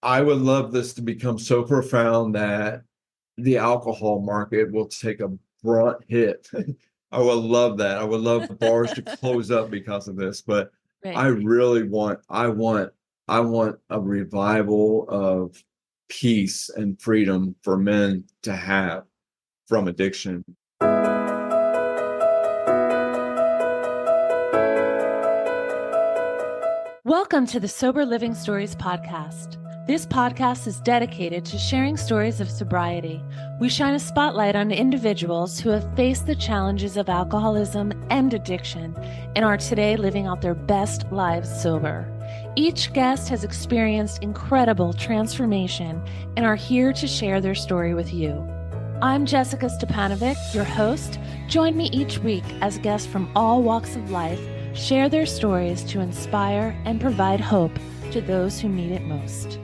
I would love this to become so profound that the alcohol market will take a brunt hit. I would love that. I would love bars to close up because of this, but I Right. really want a revival of peace and freedom for men to have from addiction. Welcome to the Sober Living Stories podcast. This podcast is dedicated to sharing stories of sobriety. We shine a spotlight on individuals who have faced the challenges of alcoholism and addiction and are today living out their best lives sober. Each guest has experienced incredible transformation and are here to share their story with you. I'm Jessica Stepanovic, your host. Join me each week as guests from all walks of life share their stories to inspire and provide hope to those who need it most.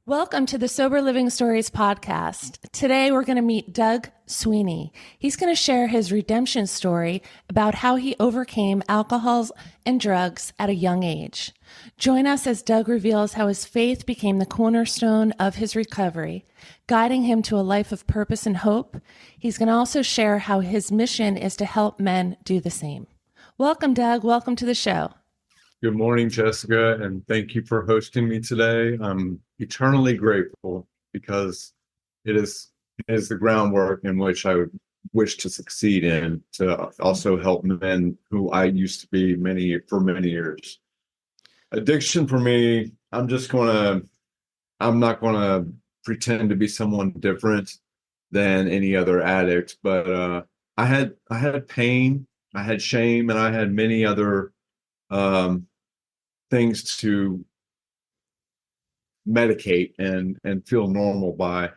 Welcome to the Sober Living Stories podcast. Today we're going to meet Doug Sweeney. He's going to share his redemption story about how he overcame alcohol and drugs at a young age. Join us as Doug reveals how his faith became the cornerstone of his recovery, guiding him to a life of purpose and hope. He's going to also share how his mission is to help men do the same. Welcome, Doug. Welcome to the show. Good morning, Jessica, and thank you for hosting me today. I'm eternally grateful because it is the groundwork in which I would wish to succeed in, to also help men who I used to be for many years. Addiction for me, I'm not gonna pretend to be someone different than any other addict, but I had pain, I had shame, and I had many other things to medicate and feel normal by.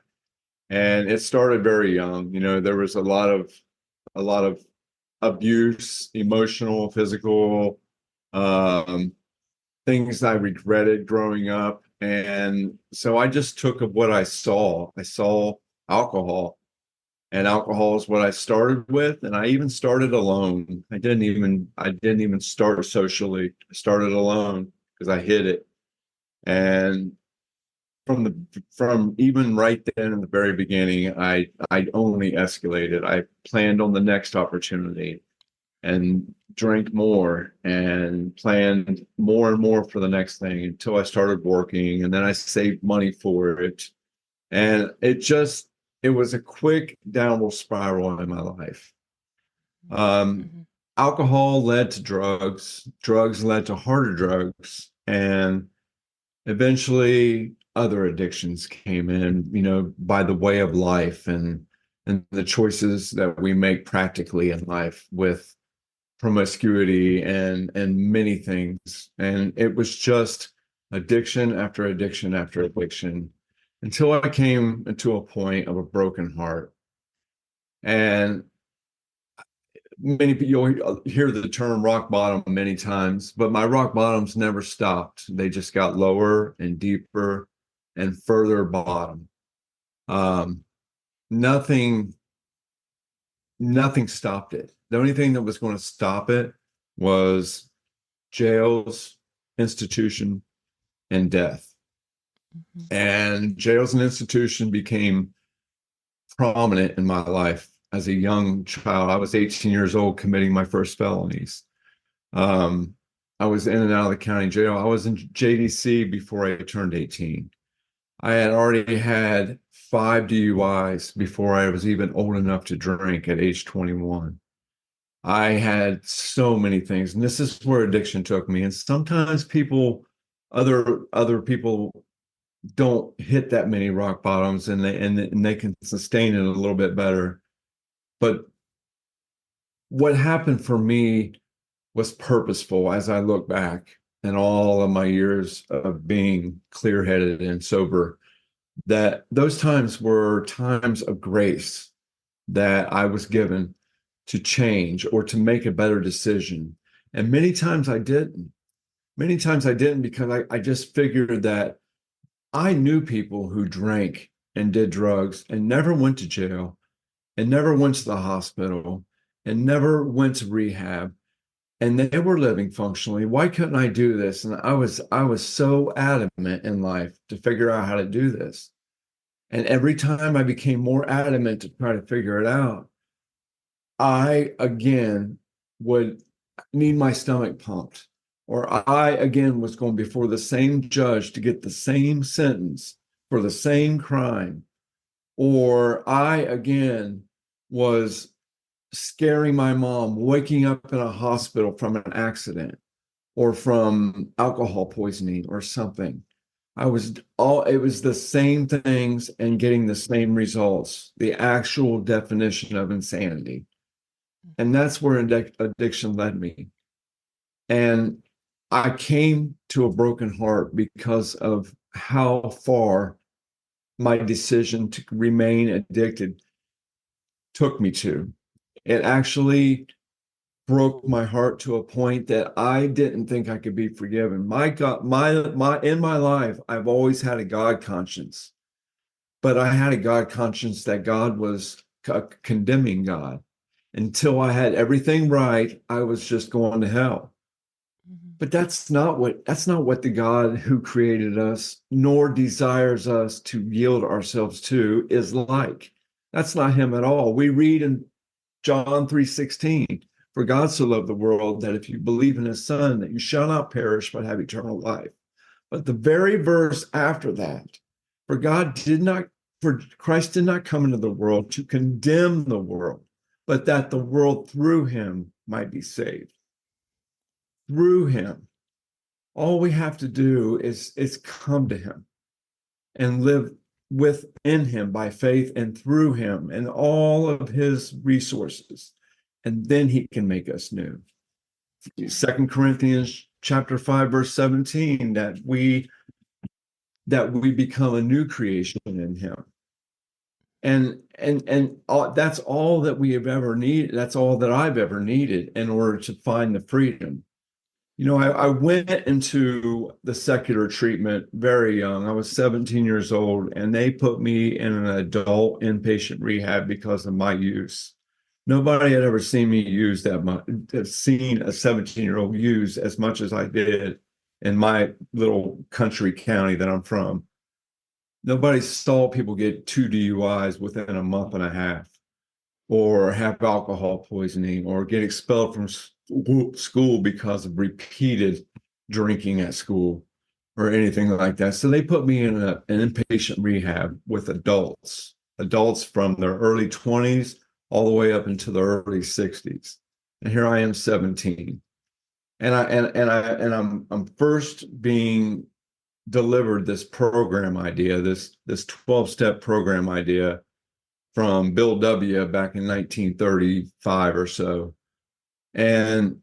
And it started very young. There was a lot of abuse, emotional, physical, um, things I regretted growing up. And so I just took of what I saw. I saw alcohol, and alcohol is what I started with. And I even started alone. I didn't even start socially. I started alone because I hid it. And from even right then in the very beginning, I only escalated. I planned on the next opportunity and drank more and planned more and more for the next thing until I started working, and then I saved money for it. And it was a quick downward spiral in my life. Um, Mm-hmm. Alcohol led to drugs led to harder drugs, and eventually other addictions came in, by the way of life and the choices that we make practically in life with promiscuity and many things. And it was just addiction after addiction after addiction until I came into a point of a broken heart. And many people, you'll hear the term rock bottom many times, but my rock bottoms never stopped. They just got lower and deeper and further bottom. Um, nothing, nothing stopped it. The only thing that was going to stop it was jails, institution, and death. Mm-hmm. And jails and institution became prominent in my life as a young child. I was 18 years old committing my first felonies. Um, I was in and out of the county jail. I was in JDC before I turned 18. I had already had 5 DUIs before I was even old enough to drink at age 21. I had so many things, and this is where addiction took me. And sometimes other people don't hit that many rock bottoms, and they can sustain it a little bit better. But what happened for me was purposeful as I look back in all of my years of being clear-headed and sober, that those times were times of grace that I was given to change or to make a better decision. And many times I didn't. Many times I didn't because I just figured that I knew people who drank and did drugs and never went to jail and never went to the hospital and never went to rehab, and they were living functionally. Why couldn't I do this? And I was so adamant in life to figure out how to do this. And every time I became more adamant to try to figure it out, I again would need my stomach pumped, or I again was going before the same judge to get the same sentence for the same crime, or I again was scaring my mom, waking up in a hospital from an accident or from alcohol poisoning or something. It was the same things and getting the same results, the actual definition of insanity. And that's where addiction led me. And I came to a broken heart because of how far my decision to remain addicted took me to. It actually broke my heart to a point that I didn't think I could be forgiven. My God, my in my life, I've always had a God conscience, but I had a God conscience that God was a condemning God. Until I had everything right, I was just going to hell. But that's not what the God who created us nor desires us to yield ourselves to is like. That's not him at all. We read in John 3:16, for God so loved the world that if you believe in his son, that you shall not perish but have eternal life. But the very verse after that, for God did not, for Christ did not come into the world to condemn the world, but that the world through him might be saved. Through him. All we have to do is come to him and live within him by faith and through him and all of his resources. And then he can make us new. 2 Corinthians chapter 5, verse 17, that we become a new creation in him. And that's all that we have ever needed. That's all that I've ever needed in order to find the freedom. I went into the secular treatment very young. I was 17 years old, and they put me in an adult inpatient rehab because of my use. Nobody had ever seen me use that much, seen a 17-year-old use as much as I did in my little country county that I'm from. Nobody saw people get 2 DUIs within a month and a half, or have alcohol poisoning, or get expelled from school because of repeated drinking at school, or anything like that. So they put me in an inpatient rehab with adults from their early 20s all the way up into the early 60s. And here I am, 17. And I'm first being delivered this program idea, this 12-step program idea from Bill W. back in 1935 or so. And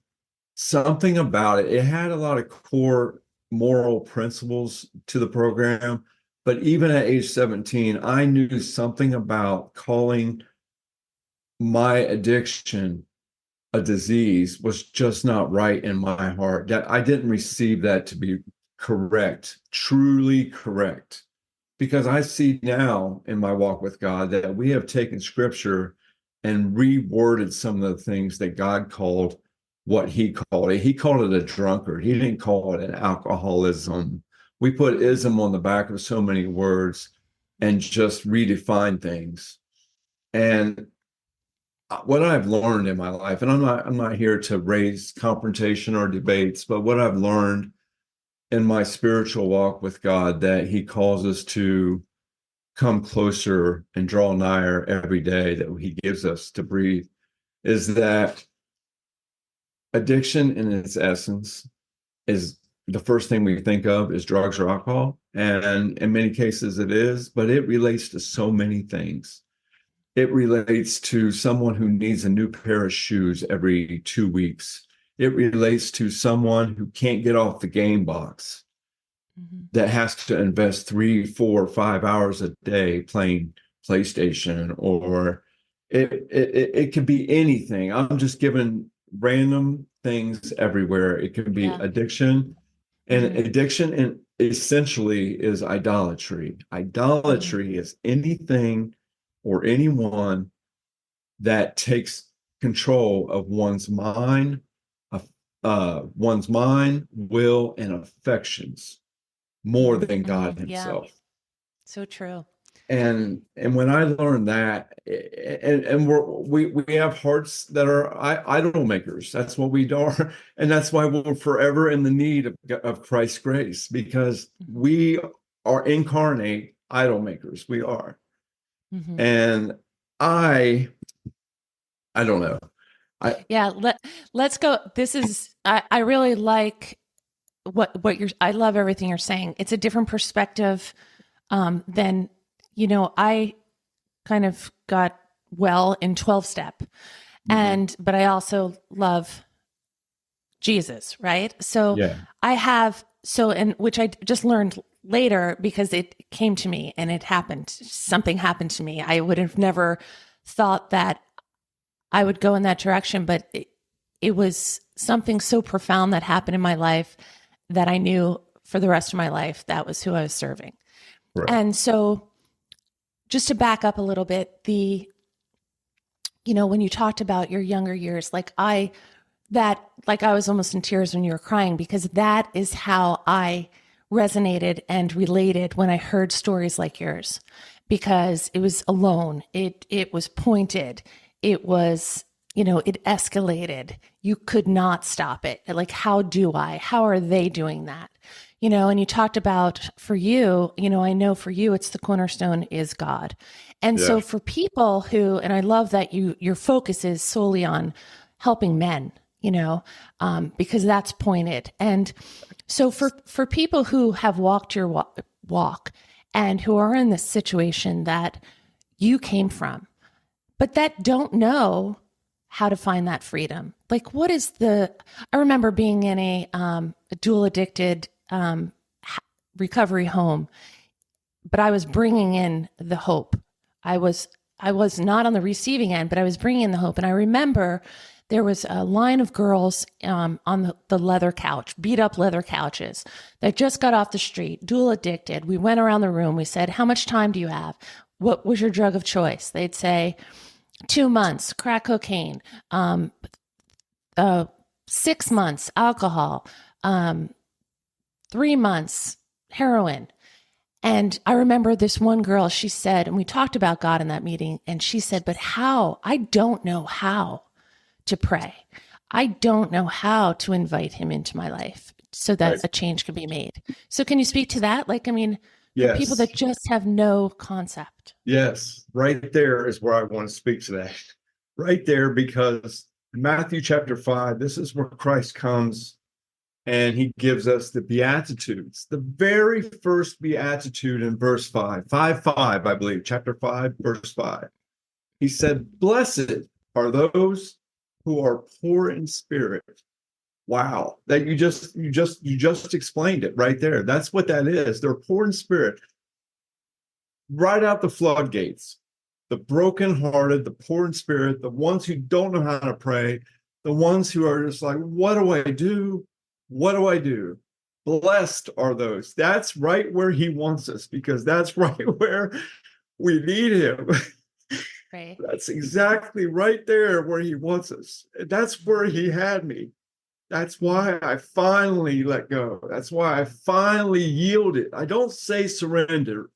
something about it had a lot of core moral principles to the program. But even at age 17, I knew something about calling my addiction a disease was just not right in my heart. That I didn't receive that to be correct, truly correct. Because I see now in my walk with God that we have taken scripture and reworded some of the things that God called what he called it. He called it a drunkard. He didn't call it an alcoholism. We put ism on the back of so many words and just redefine things. And what I've learned in my life, and I'm not here to raise confrontation or debates, but what I've learned in my spiritual walk with God, that he calls us to come closer and draw nigher every day that he gives us to breathe, is that addiction in its essence is the first thing we think of is drugs or alcohol. And in many cases it is, but it relates to so many things. It relates to someone who needs a new pair of shoes every 2 weeks. It relates to someone who can't get off the game box, that has to invest 3, 4, 5 hours a day playing PlayStation, or it could be anything. I'm just giving random things everywhere. It could be Yeah. addiction, and addiction essentially is idolatry. Mhm. Idolatry is anything or anyone that takes control of one's mind, will, and affections more than God Yeah, Himself. so true. And when I learned that, and we have hearts that are idol makers. That's what we are, and that's why we're forever in the need of Christ's grace, because Mhm. we are incarnate idol makers. We are, Mhm. and I I don't know. I Yeah, let's go. This is I really like what you're I love everything you're saying. It's a different perspective than I kind of got well in 12 step, mhm. but I also love Jesus, right? So Yeah, I have so and which I just learned later because it came to me and it happened. Something happened to me. I would have never thought that I would go in that direction, but it was something so profound that happened in my life that I knew for the rest of my life that was who I was serving. right. And so just to back up a little bit, when you talked about your younger years, I was almost in tears when you were crying because that is how I resonated and related when I heard stories like yours, because it was alone. It was pointed. It was, it escalated. You could not stop it. Like, how do I? How are they doing that? And you talked about for you, I know for you, it's the cornerstone is God. And Yeah, so for people and I love that your focus is solely on helping men, because that's pointed. And so for people who have walked your walk and who are in this situation that you came from, but that don't know how to find that freedom. Like, I remember being in a dual addicted recovery home, but I was bringing in the hope. I was I was not on the receiving end, but I was bringing in the hope. And I remember there was a line of girls on the leather couch, beat up leather couches, that just got off the street, dual addicted. We went around the room. We said, "How much time do you have? What was your drug of choice?" They'd say, 2 months, crack cocaine, um, 6 months, alcohol, um, 3 months, heroin. And I remember this one girl, she said, and we talked about God in that meeting, and she said, "But how? I don't know how to pray. I don't know how to invite him into my life so that right. a change can be made." So, can you speak to that? Like, I mean, for people Yes, that just have no concept. yes. Right there is where I want to speak to that. Right there, because in Matthew chapter 5, this is where Christ comes and he gives us the Beatitudes. The very first Beatitude in verse 5, 5, I believe, chapter 5, verse 5. He said, "Blessed are those who are poor in spirit." Wow, that you just explained it right there. That's what that is. They're poor in spirit. Right out the floodgates. The brokenhearted, the poor in spirit, the ones who don't know how to pray, the ones who are just like, "What do I do? What do I do?" Blessed are those. That's right where he wants us, because that's right where we need him. Right. That's exactly right there where he wants us. That's where he had me. That's why I finally let go. That's why I finally yielded. I don't say surrender.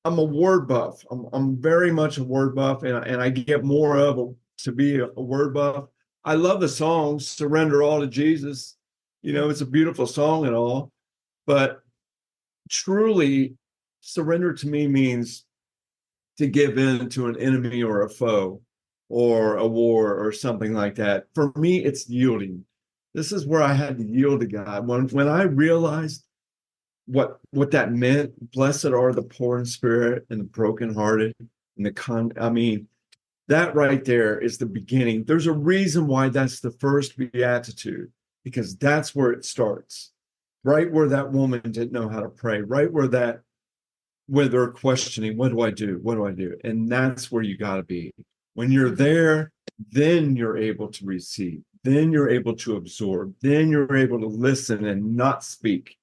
I'm a word buff. I'm very much a word buff, and I get more of to be a word buff. I love the song "Surrender All to Jesus." It's a beautiful song and all, but truly, surrender to me means to give in to an enemy or a foe or a war or something like that. For me, it's yielding. This is where I had to yield to God. When I realized what that meant, blessed are the poor in spirit and the brokenhearted and I mean, that right there is the beginning. There's a reason why that's the first beatitude, because that's where it starts. Right where that woman didn't know how to pray, right where they're questioning, "What do I do? What do I do?" And that's where you got to be. When you're Mhm. there, then you're able to receive. then you're able to absorb, then you're able to listen and not speak.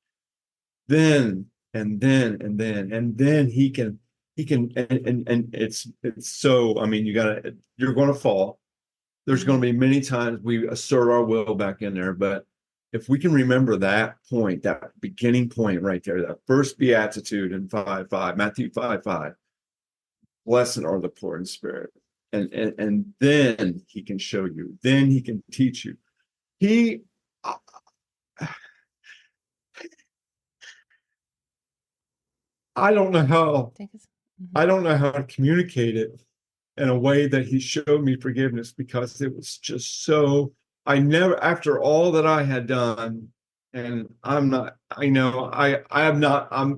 Then and then and it's so, I mean, you're going to fall. There's going to be many times we assert our will back in there, but if we can remember that point, that beginning point right there, that first beatitude in 5:5, Matthew 5:5, blessed are the poor in spirit. And then he can show you, then he can teach you. He I don't know how I don't know how to communicate it in a way that he showed me forgiveness, because it was just so, I never, after all that I had done, and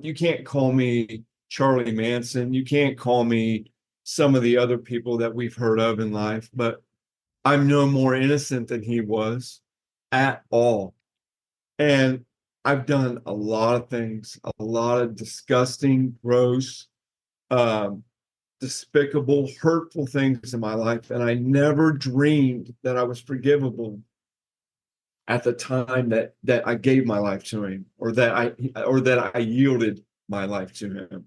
you can't call me Charlie Manson, you can't call me some of the other people that we've heard of in life, but I'm no more innocent than he was at all. And I've done a lot of things, a lot of disgusting, gross, um, despicable, hurtful things in my life. And I never dreamed that I was forgivable at the time that I gave my life to him, or that I yielded my life to him.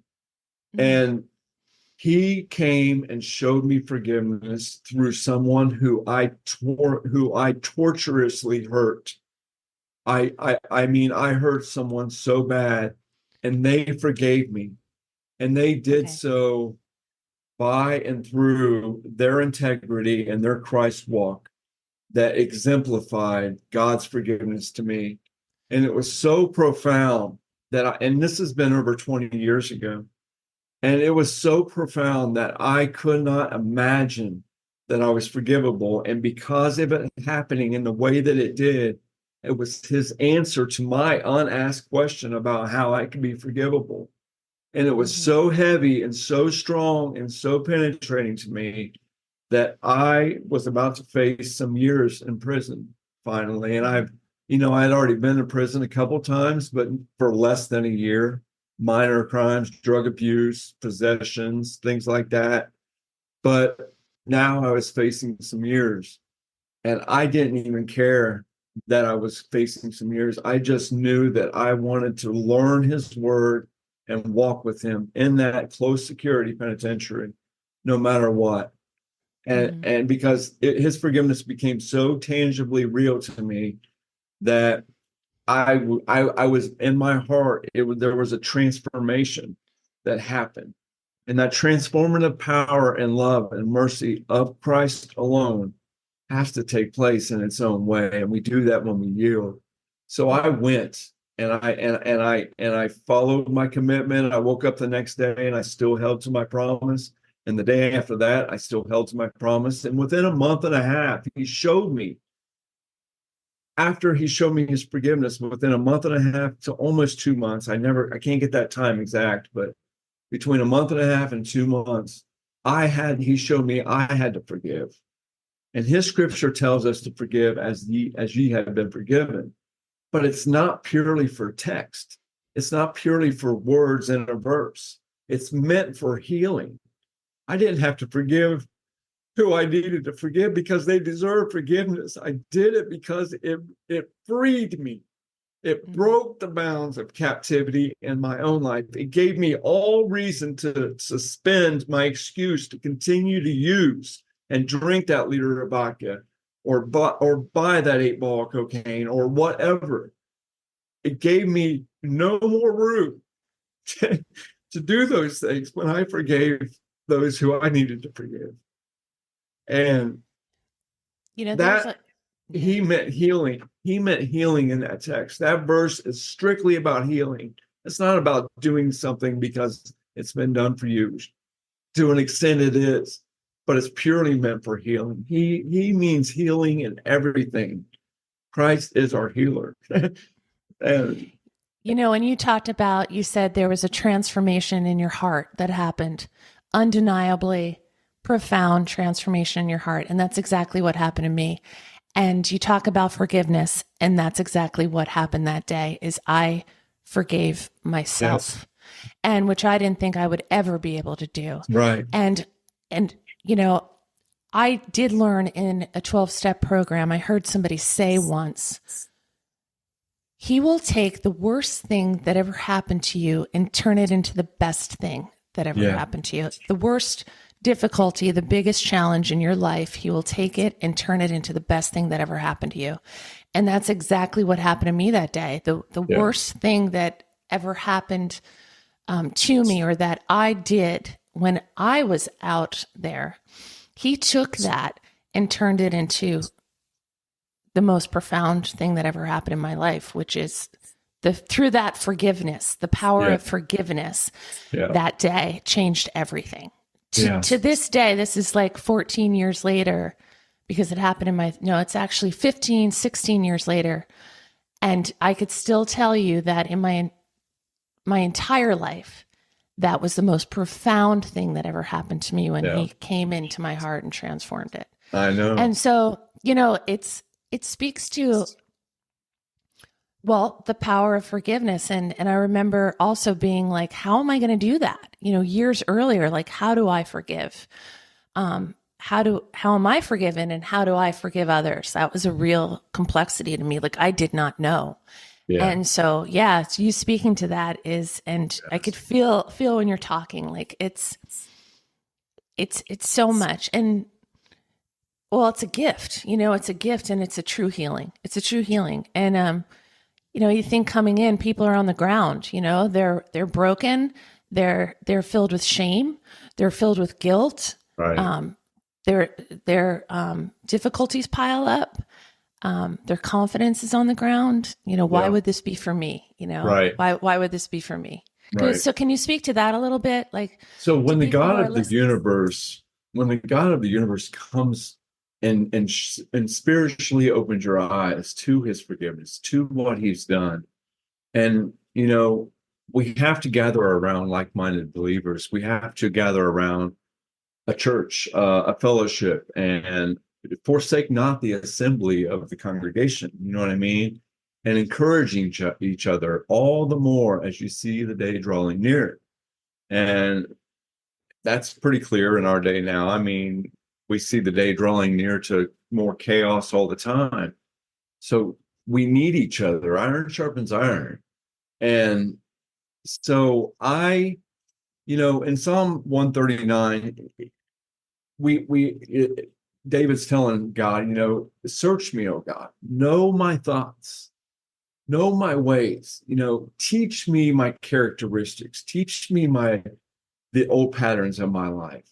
Mm-hmm. And he came and showed me forgiveness through someone who I torturously hurt. I mean, I hurt someone so bad, and they forgave me. And they did so by and through their integrity and their Christ walk that exemplified God's forgiveness to me. And it was so profound and this has been over 20 years ago. And it was so profound that I could not imagine that I was forgivable. And because of it happening in the way that it did, it was his answer to my unasked question about how I could be forgivable. And it was so heavy and so strong and so penetrating to me that I was about to face some years in prison finally. And I'd already been in prison a couple times, but for less than a year. Minor crimes, drug abuse, possessions, things like that. But now I was facing some years, and I didn't even care that I was facing some years. I just knew that I wanted to learn his word and walk with him in that close security penitentiary, no matter what. And because his forgiveness became so tangibly real to me that I was, in my heart, there was a transformation that happened. And that transformative power and love and mercy of Christ alone has to take place in its own way. And we do that when we yield. So I went and I followed my commitment. I woke up the next day and I still held to my promise. And the day after that, I still held to my promise. And within a month and a half, after he showed me his forgiveness, within a month and a half to almost 2 months, I can't get that time exact, but between a month and a half and 2 months, he showed me I had to forgive. And his scripture tells us to forgive as ye have been forgiven. But it's not purely for text. It's not purely for words in a verse. It's meant for healing. I didn't have to forgive who I needed to forgive because they deserve forgiveness. I did it because it freed me. It broke the bounds of captivity in my own life. It gave me all reason to suspend my excuse to continue to use and drink that liter of vodka or buy that 8-ball of cocaine or whatever. It gave me no more room to do those things when I forgave those who I needed to forgive. And he meant healing. He meant healing in that text. That verse is strictly about healing. It's not about doing something because it's been done for you. To an extent it is, but it's purely meant for healing. He means healing in everything. Christ is our healer. And when you said there was a transformation in your heart that happened, undeniably profound transformation in your heart. And that's exactly what happened to me. And you talk about forgiveness, and that's exactly what happened that day is I forgave myself. Yes. And which I didn't think I would ever be able to do. Right. And I did learn in a 12-step program, I heard somebody say once, he will take the worst thing that ever happened to you and turn it into the best thing that ever Yeah. happened to you. The worst difficulty, the biggest challenge in your life, he will take it and turn it into the best thing that ever happened to you. And that's exactly what happened to me that day. The Yeah. worst thing that ever happened to me, or that I did when I was out there, he took that and turned it into the most profound thing that ever happened in my life, which is through that forgiveness, the power Yeah. of forgiveness. Yeah. That day changed everything. Yeah. To this day, this is like 14 years later, because it happened in it's actually 15, 16 years later. And I could still tell you that in my entire life, that was the most profound thing that ever happened to me when he came into my heart and transformed it. I know. And so, it speaks to, well, the power of forgiveness. And I remember also being like, how am I going to do that? Years earlier, like, how do I forgive? How am I forgiven, and how do I forgive others? That was a real complexity to me. Like, I did not know. Yeah. And so, you speaking to that is, and I could feel when you're talking, like it's so much. And well, it's a gift, it's a gift, and it's a true healing. It's a true healing. And, you think coming in, people are on the ground, they're broken. They're filled with shame. They're filled with guilt. Right. Their difficulties pile up. Their confidence is on the ground. Why would this be for me? Right. Why would this be for me? Right. So can you speak to that a little bit? Like, so when the God of the listening? universe, comes and spiritually opens your eyes to his forgiveness, to what he's done, and we have to gather around like-minded believers. We have to gather around a church, a fellowship, and forsake not the assembly of the congregation. You know what I mean? And encouraging each other all the more as you see the day drawing near. And that's pretty clear in our day now. I mean, we see the day drawing near to more chaos all the time. So we need each other. Iron sharpens iron. And so in Psalm 139, David's telling God, search me, oh God, know my thoughts, know my ways, teach me my characteristics, teach me the old patterns of my life.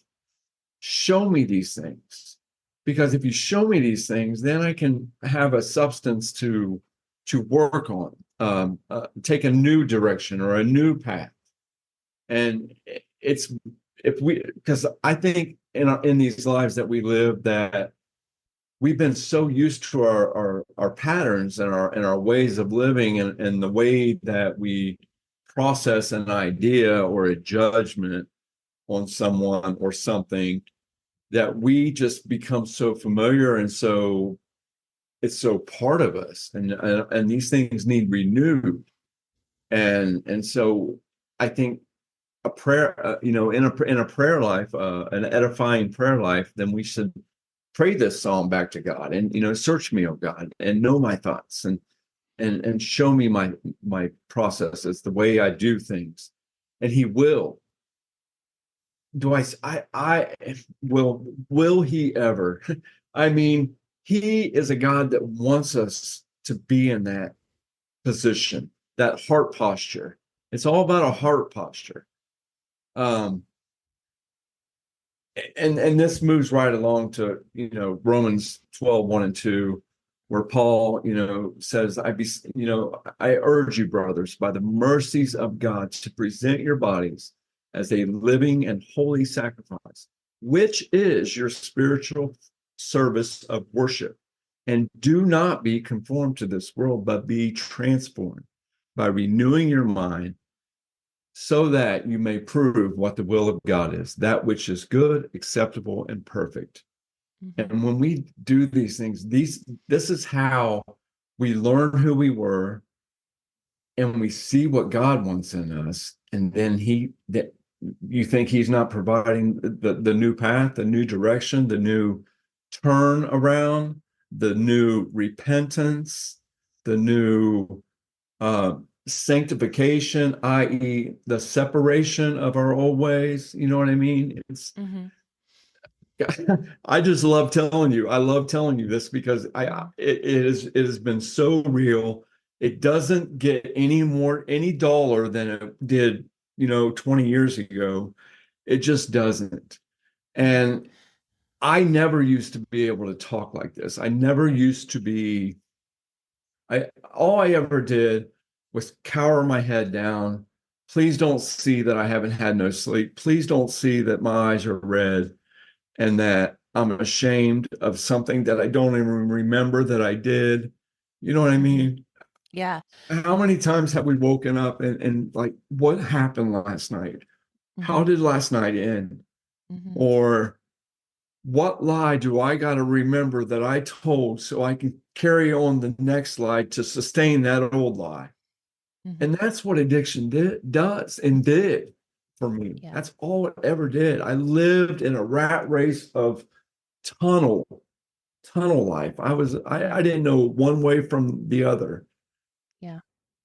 Show me these things, because if you show me these things, then I can have a substance to work on, take a new direction or a new path. And because I think in these lives that we live, that we've been so used to our patterns and our ways of living, and the way that we process an idea or a judgment on someone or something, that we just become so familiar, and so it's so part of us, and these things need renewed. And so I think a prayer, in a prayer life, an edifying prayer life, then we should pray this psalm back to God, and search me, oh God, and know my thoughts, and show me my processes, the way I do things, and He will. Will He ever? I mean, He is a God that wants us to be in that position, that heart posture. It's all about a heart posture. And this moves right along to Romans 12:1-2, where Paul says, I urge you, brothers, by the mercies of God, to present your bodies as a living and holy sacrifice, which is your spiritual service of worship. And do not be conformed to this world, but be transformed by renewing your mind, so that you may prove what the will of God is, that which is good, acceptable, and perfect. Mm-hmm. And when we do these things, this is how we learn who we were, and we see what God wants in us. And then you think He's not providing the new path, the new direction, the new turn around, the new repentance, the new sanctification, i.e., the separation of our old ways. You know what I mean? It's Mm-hmm. I just love telling you. I love telling you this because it has been so real. It doesn't get any duller than it did, 20 years ago. It just doesn't. And I never used to be able to talk like this. I never used to be, all I ever did was cower my head down. Please don't see that I haven't had no sleep. Please don't see that my eyes are red and that I'm ashamed of something that I don't even remember that I did. You know what I mean? Yeah. How many times have we woken up and like, what happened last night? Mm-hmm. How did last night end? Mm-hmm. Or what lie do I got to remember that I told so I can carry on the next lie to sustain that old lie? Mm-hmm. And that's what addiction does and did for me. Yeah. That's all it ever did. I lived in a rat race of tunnel life. I didn't know one way from the other. Yeah.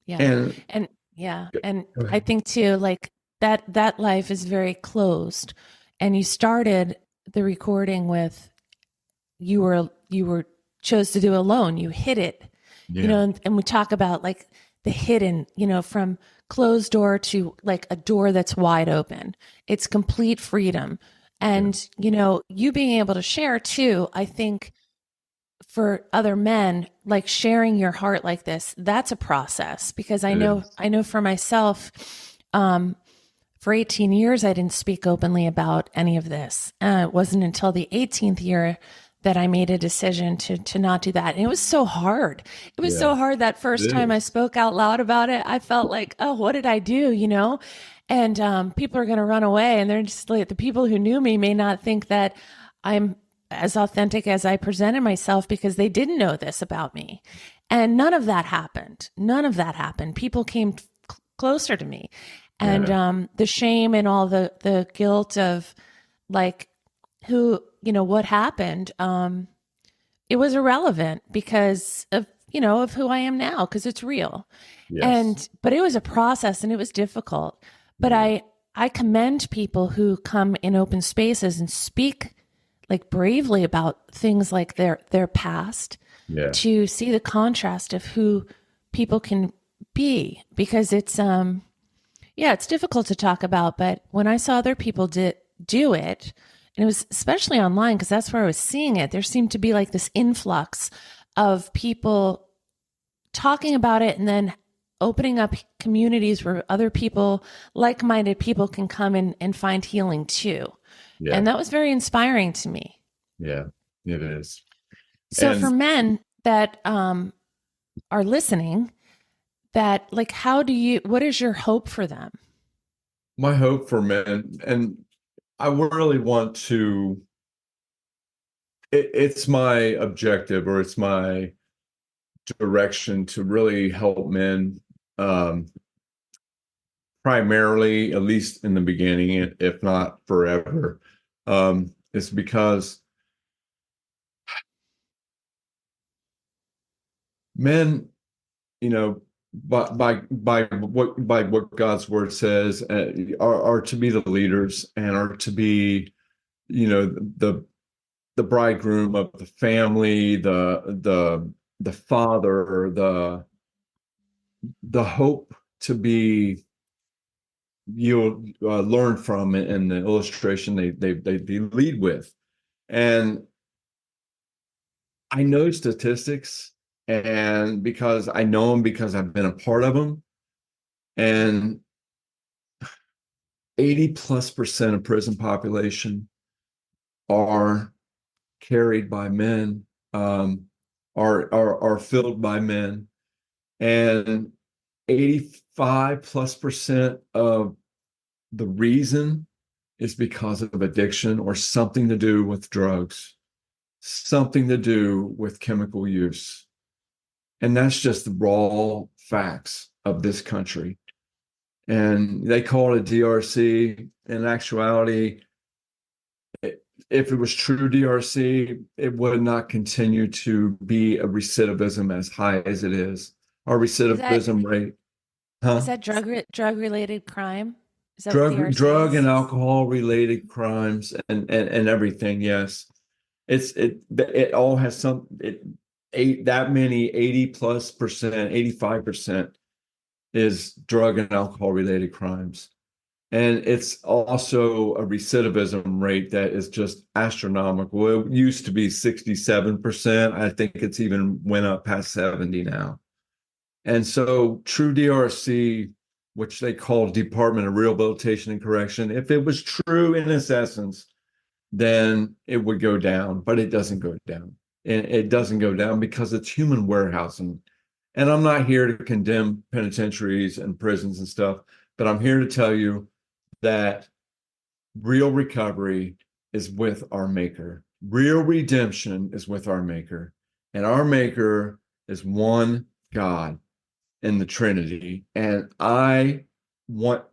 Yeah. And And yeah. go And I ahead. think too, like that life is very closed. And you started the recording with you were chose to do alone. You hid it, Yeah, and we talk about like the hidden, from closed door to like a door that's wide open. It's complete freedom. yeah, And, you being able to share too, I think for other men, like sharing your heart like this, that's a process because I it know, is. I know for myself, for 18 years, I didn't speak openly about any of this. It wasn't until the 18th year that I made a decision to not do that. And it was so hard. It was Yeah, so hard that first it time I is. spoke out loud about it. I felt like, oh, what did I do? And people are going to run away. And they're just like, the people who knew me may not think that I'm as authentic as I presented myself because they didn't know this about me. And none of that happened. None of that happened. People came closer to me. And Yeah, the shame and all the guilt of like who, what happened, it was irrelevant because of who I am now, because it's real. yes. But it was a process and it was difficult. But Yeah, I commend people who come in open spaces and speak like bravely about things like their past yeah, to see the contrast of who people can be because it's difficult to talk about, but when I saw other people do it, and it was especially online because that's where I was seeing it, there seemed to be like this influx of people talking about it and then opening up communities where other people, like-minded people, can come in and find healing too. yeah, And that was very inspiring to me. yeah, it is. So for And men that are listening, that like, what is your hope for them? my hope for men, and I really want to, it's my objective or it's my direction to really help men, um, primarily, at least in the beginning, if not forever. It's because men, you know, by what God's word says, are to be the leaders and are to be, the bridegroom of the family, the father, the hope to be you'll learn from in the illustration they lead with. And I know statistics, and because I know them because I've been a part of them, and 80+% of prison population are carried by men, are filled by men, and 85+% of the reason is because of addiction or something to do with drugs, something to do with chemical use. And that's just the raw facts of this country. And they call it DRC. In actuality, if it was true DRC, it would not continue to be a recidivism as high as it is. Our Is that recidivism rate, is huh? that drug related crime? Is that what DRC Drug and is? alcohol related crimes and everything. Yes, it all has some that many 80+%, 85% is drug and alcohol related crimes. And it's also a recidivism rate that is just astronomical. It used to be 67%. I think it's even went up past 70 now. And so true DRC, which they call Department of Rehabilitation and Correction, if it was true in its essence, then it would go down, but it doesn't go down. And it doesn't go down because it's human warehousing. And I'm not here to condemn penitentiaries and prisons and stuff, but I'm here to tell you that real recovery is with our Maker. Real redemption is with our Maker. And our Maker is one God in the Trinity. And I want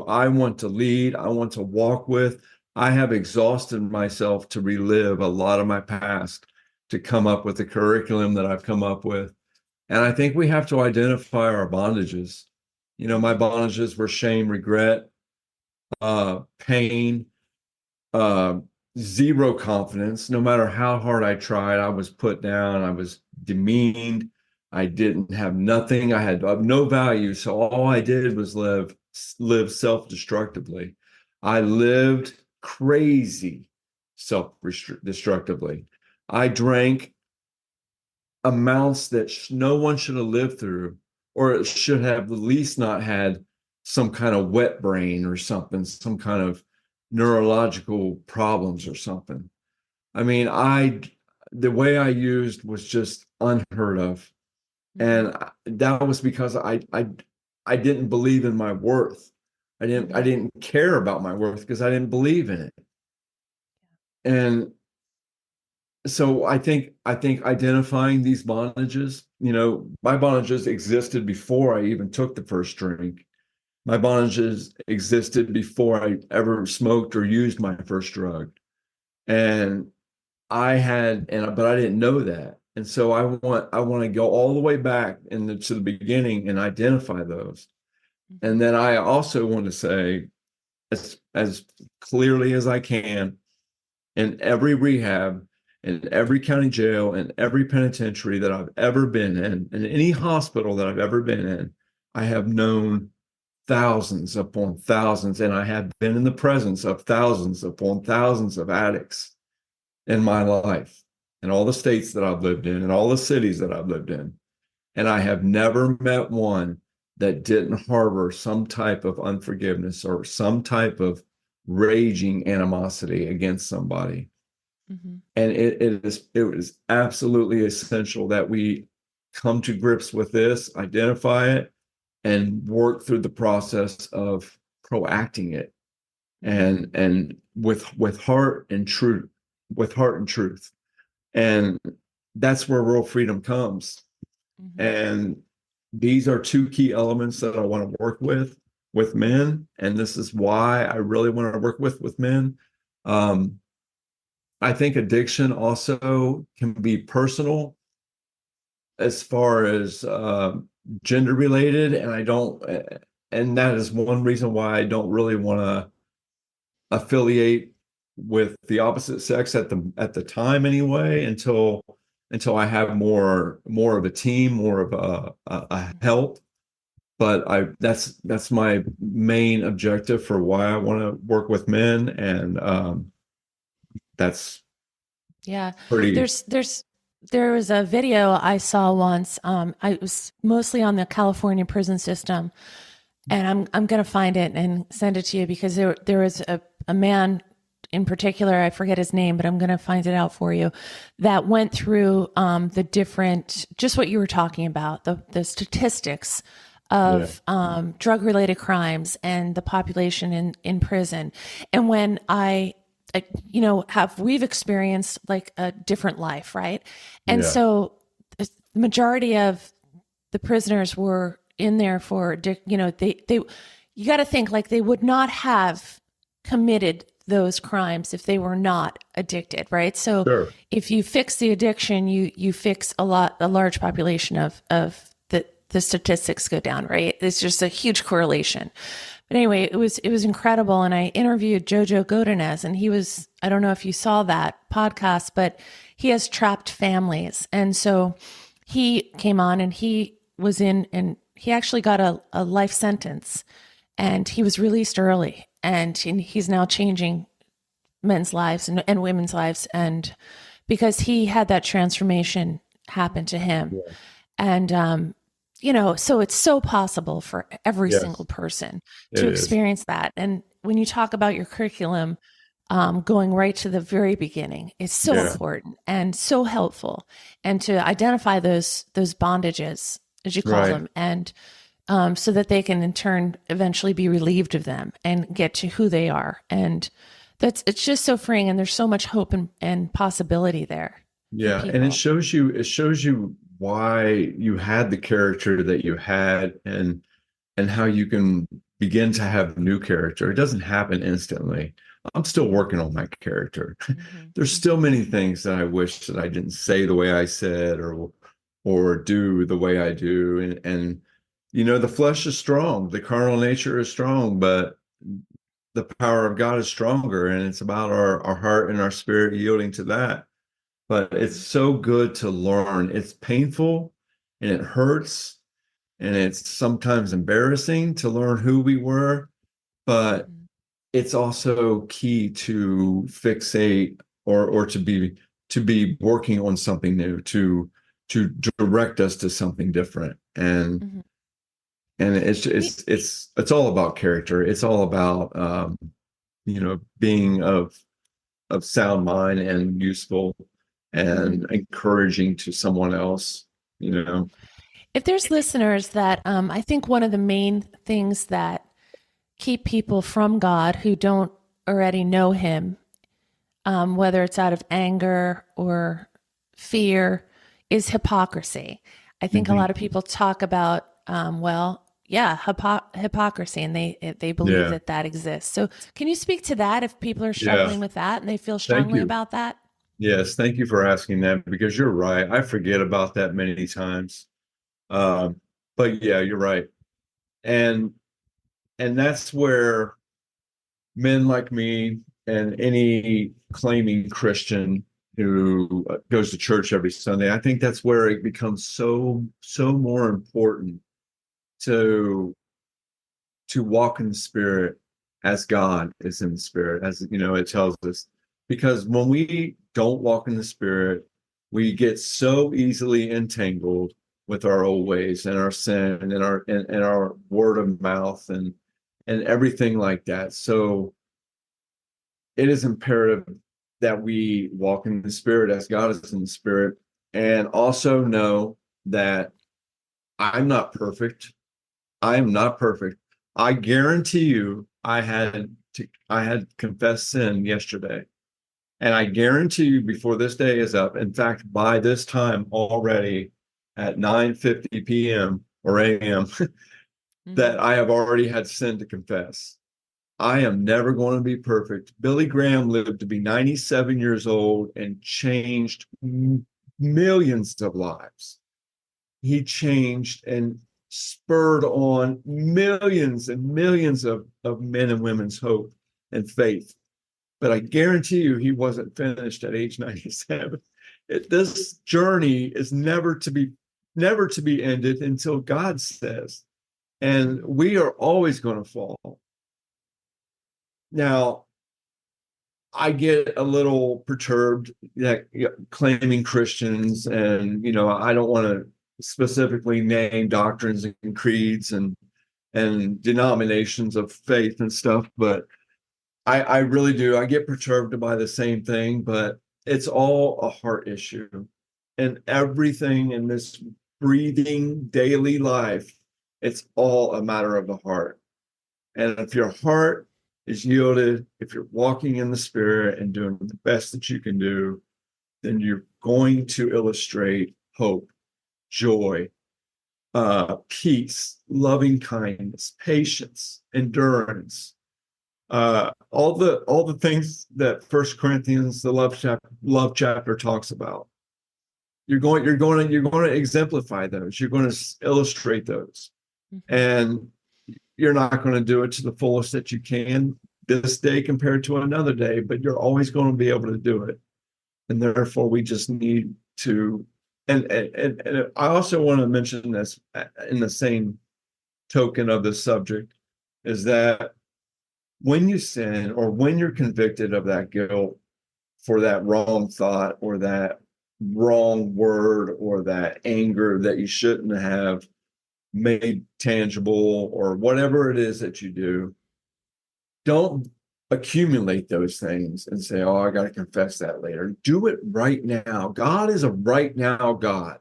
I want to lead, I want to walk with. I have exhausted myself to relive a lot of my past to come up with the curriculum that I've come up with. And I think we have to identify our bondages. My bondages were shame, regret, pain, uh, zero confidence. No matter how hard I tried, I was put down. I was demeaned. I didn't have nothing. I had no value. So all I did was live self-destructively. I lived crazy self-destructively. I drank amounts that no one should have lived through, or it should have at least not had some kind of wet brain or something, some kind of neurological problems or something. I mean, the way I used was just unheard of. And that was because I didn't believe in my worth. I didn't care about my worth because I didn't believe in it. And so I think identifying these bondages, my bondages existed before I even took the first drink. My bondages existed before I ever smoked or used my first drug. And but I didn't know that. And so I want to go all the way back to the beginning and identify those. And then I also want to say, as clearly as I can, in every rehab, in every county jail, in every penitentiary that I've ever been in any hospital that I've ever been in, I have known thousands upon thousands, and I have been in the presence of thousands upon thousands of addicts in my life, in all the states that I've lived in, and all the cities that I've lived in. And I have never met one that didn't harbor some type of unforgiveness or some type of raging animosity against somebody. And it is absolutely essential that we come to grips with this, identify it, and work through the process of proacting it, and with heart and truth, and that's where real freedom comes. And these are two key elements that I want to work with men, and this is why I really want to work with men. I think addiction also can be personal as far as gender related, and that is one reason why I don't really want to affiliate with the opposite sex at the time anyway, until I have more of a team, more of a help. But that's my main objective for why I want to work with men, and that's pretty. There was a video I saw once. I was mostly on the California prison system, and I'm going to find it and send it to you, because there was a man in particular, I forget his name, but I'm going to find it out for you, that went through the different, just what you were talking about, the statistics of drug related crimes and the population in prison. And when we've experienced like a different life, right? And so the majority of the prisoners were in there for, you got to think like they would not have committed those crimes if they were not addicted, right? So Sure. if you fix the addiction, you fix a large population of the statistics go down, right? It's just a huge correlation. But anyway, it was incredible. And I interviewed Jojo Godinez, and he was, I don't know if you saw that podcast, but he has trapped families. And so he came on and he was in, and he actually got a life sentence, and he was released early, and he's now changing men's lives and women's lives. And because he had that transformation happen to him. Yeah. And, so it's so possible for every Yes, single person it to is. experience that. And when you talk about your curriculum, going right to the very beginning is so Yeah. important and so helpful, and to identify those bondages, as you call Right. them, and so that they can in turn eventually be relieved of them and get to who they are. And it's just so freeing, and there's so much hope and possibility there for Yeah. And people. it shows you why you had the character that you had, and how you can begin to have new character. It doesn't happen instantly. I'm still working on my character. Mm-hmm, There's still mm-hmm, many things that I wish that I didn't say the way I said, or do the way I do. And the flesh is strong, the carnal nature is strong, but the power of God is stronger, and it's about our heart and our spirit yielding to that. But it's so good to learn. It's painful and it hurts, and it's sometimes embarrassing to learn who we were, but mm-hmm, it's also key to fixate, or to be working on something new, to direct us to something different. and mm-hmm. and it's We, it's all about character. It's all about being of sound mind and useful mhm. and encouraging to someone else, you know. If there's listeners that, I think one of the main things that keep people from God who don't already know Him, whether it's out of anger or fear, is hypocrisy. I think a Mhm. lot of people talk about, hypocrisy, and they believe Yeah. that exists. So, can you speak to that if people are Yeah. struggling with that and they feel Thank strongly you. about that? Yes, thank you for asking that, because you're right. I forget about that many times. Um, but yeah, you're right. And that's where men like me and any claiming Christian who goes to church every Sunday, I think that's where it becomes so more important to walk in the Spirit as God is in the Spirit, as it tells us. Because when we don't walk in the Spirit, we get so easily entangled with our old ways and our sin and our word of mouth and everything like that. So it is imperative that we walk in the Spirit as God is in the Spirit, and also know that I'm not perfect. I am not perfect. I guarantee you, I had confessed sin yesterday. And I guarantee you, before this day is up, in fact, by this time already at 9:50 p.m. or a.m., Mm-hmm. that I have already had sin to confess. I am never going to be perfect. Billy Graham lived to be 97 years old and changed millions of lives. He changed and spurred on millions and millions of men and women's hope and faith. But I guarantee you, he wasn't finished at age 97. This journey is never to be ended until God says. And Mm-hmm. we are always going to fall. Now, I get a little perturbed that claiming Christians, and I don't want to specifically name doctrines and creeds and denominations of faith and stuff, but I really do. I get perturbed by the same thing, but it's all a heart issue. And everything in this breathing daily life, it's all a matter of the heart. And if your heart is yielded, if you're walking in the Spirit and doing the best that you can do, then you're going to illustrate hope, joy, peace, loving kindness, patience, endurance, All the things that First Corinthians, the love chapter talks about. You're going to exemplify those. You're going to illustrate those, Mhm. and you're not going to do it to the fullest that you can this day compared to another day, but you're always going to be able to do it. And therefore, we just need to. And I also want to mention this in the same token of this subject is that when you sin or when you're convicted of that guilt for that wrong thought or that wrong word or that anger that you shouldn't have made tangible or whatever it is that you do, don't accumulate those things and say, oh, I got to confess that later. Do it right now. God is a right now God.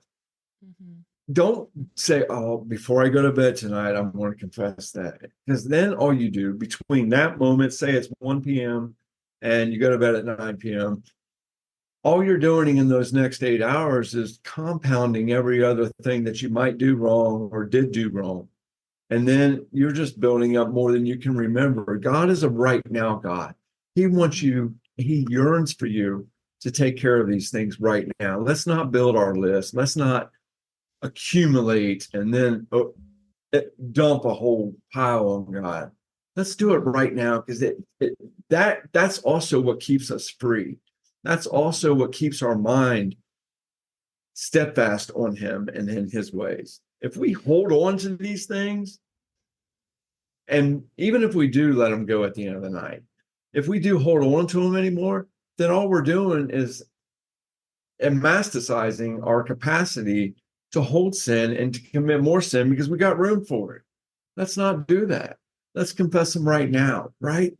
Mhm. Don't say, oh, before I go to bed tonight, I'm going to confess that. Because then all you do between that moment, say it's 1 p.m. and you go to bed at 9 p.m., all you're doing in those next 8 hours is compounding every other thing that you might do wrong or did do wrong. And then you're just building up more than you can remember. God is a right now God. He wants Mhm. you, He yearns for you to take care of these things right now. Let's not build our list. Let's not accumulate and then dump a whole pile on God. Let's do it right now because that's also what keeps us free. That's also what keeps our mind steadfast on Him and in His ways. If we hold on to these things, and even if we do let them go at the end of the night, if we do hold on to them anymore, then all we're doing is emasticizing our capacity to hold sin and to commit more sin because we got room for it. Let's not do that. Let's confess them right now, because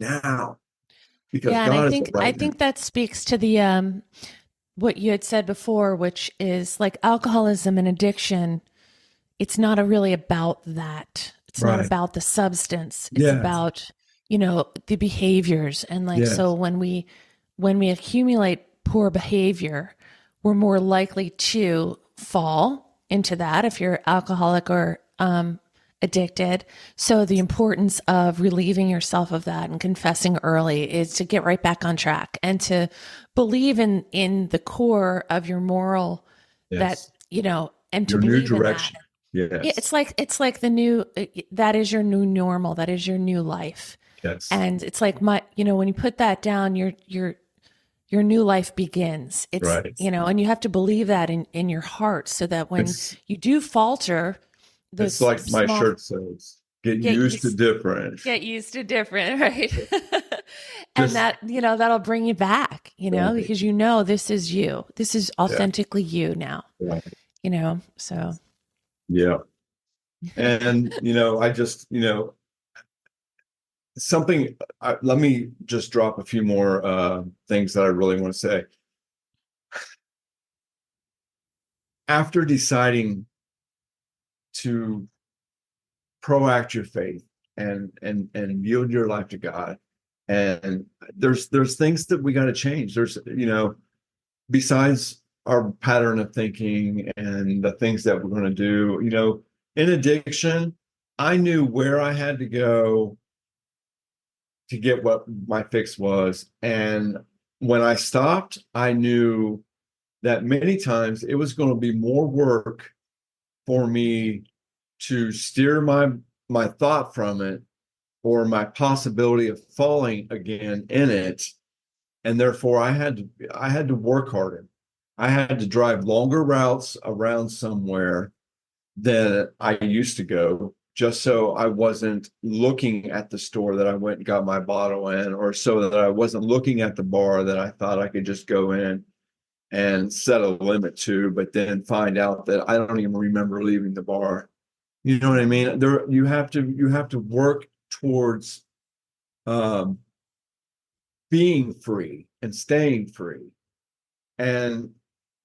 Yeah, and I God is think I right now. think that speaks to the what you had said before, which is like alcoholism and addiction. It's not really about that. It's not Right. about the substance. It's Yes. about, the behaviors. And like, so Yes. when we accumulate poor behavior, we're more likely to fall into that if you're alcoholic or addicted. So the importance of relieving yourself of that and confessing early is to get right back on track and to believe in the core of your moral that, Yes. and to Your new believe in that. direction. Yeah, Yes. it's like the new that is your new normal, that is your new life. Yes. And it's like when you put that down, your new life begins. It's Right. and you have to believe that in your heart so that when It's you do falter, it's those like my small shirt says, get get used to used different. get used to different, right? And Just that, that'll bring you back, right. because this is you. This is Yeah. authentically you now, Right. so Yeah. And I just something. Let me just drop a few more things that I really want to say. After deciding to proact your faith and yield your life to God, and there's things that we got to change. There's besides our pattern of thinking and the things that we're going to do. In addiction, I knew where I had to go to get what my fix was. And when I stopped, I knew that many times it was going to be more work for me to steer my thought from it or my possibility of falling again in it. And therefore I had to work harder. I had to drive longer routes around somewhere than I used to go, just so I wasn't looking at the store that I went and got my bottle in, or so that I wasn't looking at the bar that I thought I could just go in and set a limit to, but then find out that I don't even remember leaving the bar. You know what I mean? There, you have to work towards um, being free and staying free, and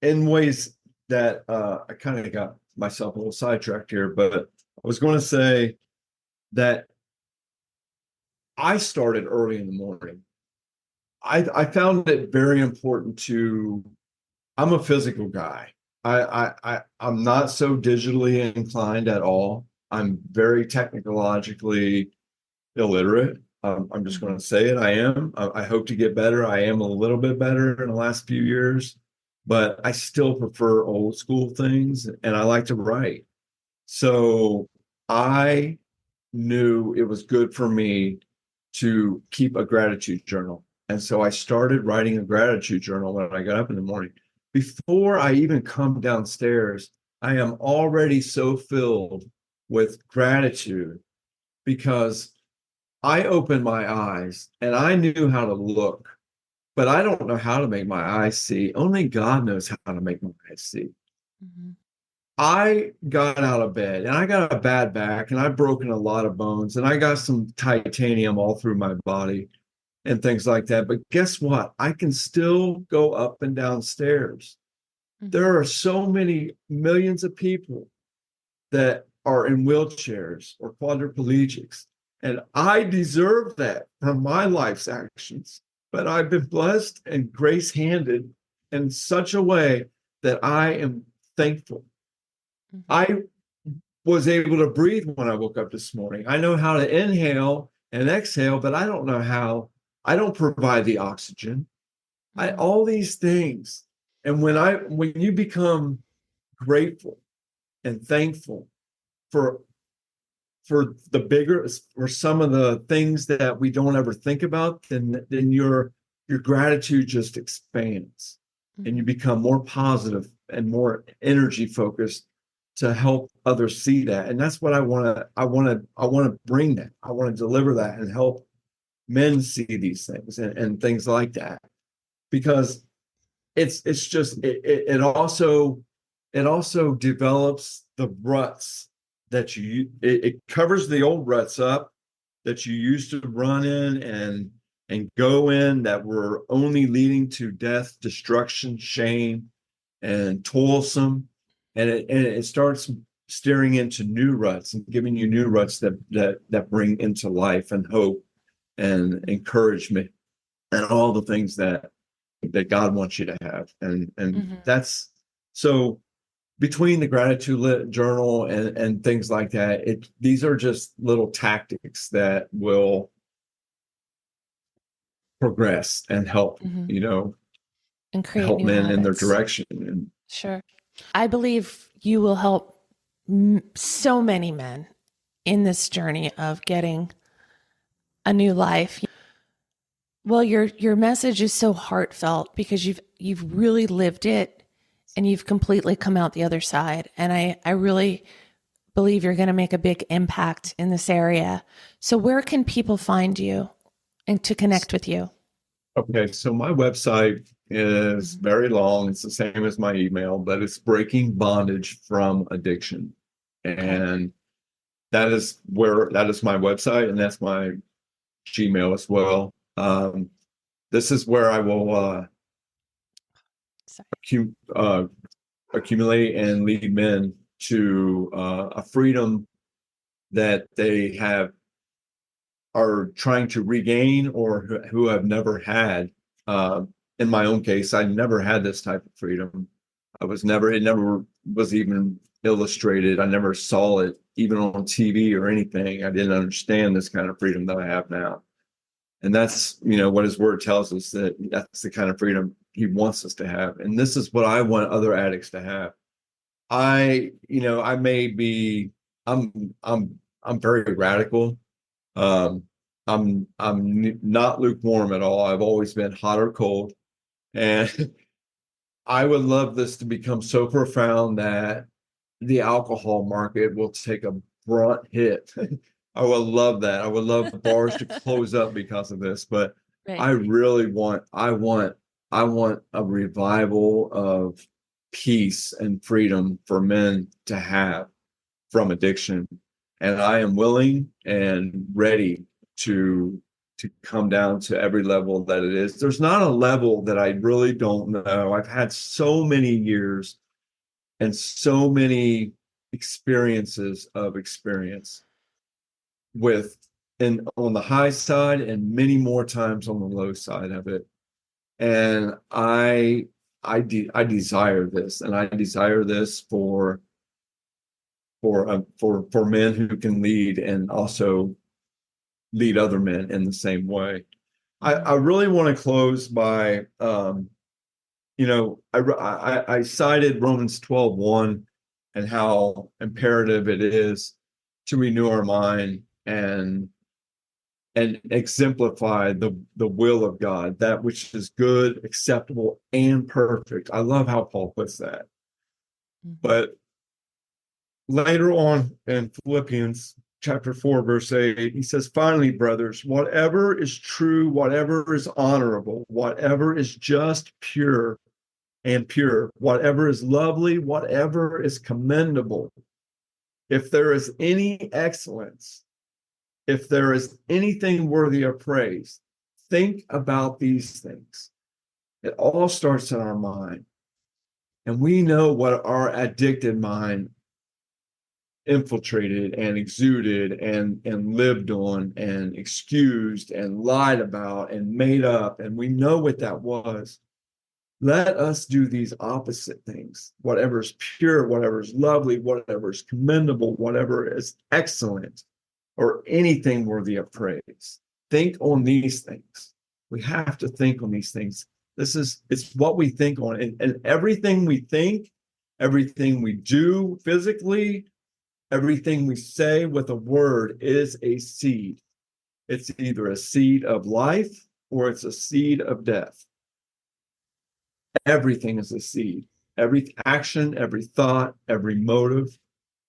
in ways that I kind of got myself a little sidetracked here, but I was going to say that I started early in the morning. I found it very important to. I'm a physical guy. I'm not so digitally inclined at all. I'm very technologically illiterate. I'm just going to say it. I am. I hope to get better. I am a little bit better in the last few years, but I still prefer old school things, and I like to write. So I knew it was good for me to keep a gratitude journal. And so I started writing a gratitude journal when I got up in the morning. Before I even come downstairs, I am already so filled with gratitude because I opened my eyes and I knew how to look, but I don't know how to make my eyes see. Only God knows how to make my eyes see. Mm-hmm. I got out of bed and I got a bad back and I've broken a lot of bones and I got some titanium all through my body and things like that. But guess what? I can still go up and down stairs. Mm-hmm. There are so many millions of people that are in wheelchairs or quadriplegics. And I deserve that from my life's actions. But I've been blessed and grace handed in such a way that I am thankful. Mm-hmm. I was able to breathe when I woke up this morning. I know how to inhale and exhale, but I don't know how. I don't provide the oxygen. All these things. And when you become grateful and thankful for the bigger for some of the things that we don't ever think about, then your gratitude just expands and you become more positive and more energy focused to help others see that. And that's what I want to bring that. I want to deliver that and help men see these things and things like that. Because it's just it also develops the ruts that it covers the old ruts up that you used to run in and go in that were only leading to death, destruction, shame, and toilsome, and it starts steering into new ruts and giving you new ruts that bring into life and hope and encouragement and all the things that God wants you to have. And that's so between the gratitude journal and things like that, these are just little tactics that will progress and help, And create help new men in their habits. direction. And Sure. I believe you will help so many men in this journey of getting a new life. Well, your message is so heartfelt because you've really lived it and you've completely come out the other side. And I really believe you're going to make a big impact in this area. So where can people find you and to connect with you? okay, so my website is very long. It's the same as my email, but it's Breaking Bondage from Addiction. And that is my website, and that's my Gmail as well. This is where I will accumulate and lead men to a freedom that they are trying to regain or who have never had. In my own case, I never had this type of freedom. It never was even illustrated. I never saw it even on TV or anything. I didn't understand this kind of freedom that I have now. And that's, what his word tells us, that that's the kind of freedom he wants us to have. And this is what I want other addicts to have. I may be, I'm very radical. I'm not lukewarm at all. I've always been hot or cold. And I would love this to become so profound that the alcohol market will take a brunt hit. I would love that. I would love bars to close up because of this, but I really want a revival of peace and freedom for men to have from addiction. And I am willing and ready to come down to every level that it is. There's not a level that I really don't know. I've had so many years and so many experiences of experience with and on the high side and many more times on the low side of it. And I desire this, and I desire this for men who can lead and also lead other men in the same way. I really want to close by, I cited Romans 12:1 and how imperative it is to renew our mind and exemplify the will of God, that which is good, acceptable, and perfect. I love how Paul puts that. But later on in Philippians chapter 4, verse 8, he says, finally, brothers, whatever is true, whatever is honorable, whatever is just, pure, whatever is lovely, whatever is commendable, if there is any excellence, if there is anything worthy of praise, think about these things. It all starts in our mind. And we know what our addicted mind infiltrated and exuded and lived on and excused and lied about and made up. And we know what that was. Let us do these opposite things. Whatever is pure, whatever is lovely, whatever is commendable, whatever is excellent, or anything worthy of praise. Think on these things. We have to think on these things. It's what we think on. And everything we think, everything we do physically, everything we say with a word is a seed. It's either a seed of life or it's a seed of death. Everything is a seed. Every action, every thought, every motive,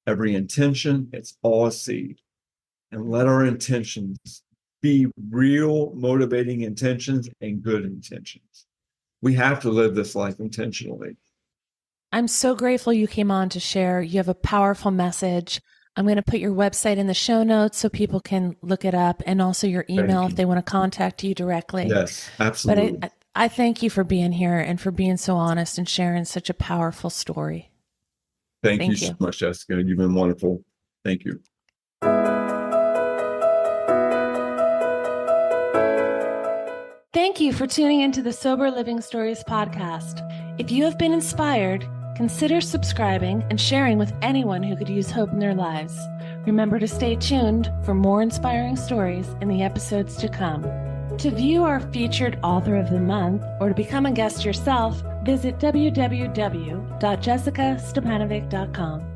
every intention, it's all a seed. And let our intentions be real, motivating intentions and good intentions. We have to live this life intentionally. I'm so grateful you came on to share. You have a powerful message. I'm going to put your website in the show notes so people can look it up, and also your email if they want to contact you directly. Yes, absolutely. But I thank you for being here and for being so honest and sharing such a powerful story. Thank you so much, Jessica. You've been wonderful. Thank you. Thank you for tuning into the Sober Living Stories podcast. If you have been inspired, consider subscribing and sharing with anyone who could use hope in their lives. Remember to stay tuned for more inspiring stories in the episodes to come. To view our featured author of the month or to become a guest yourself, visit www.jessicastepanovic.com.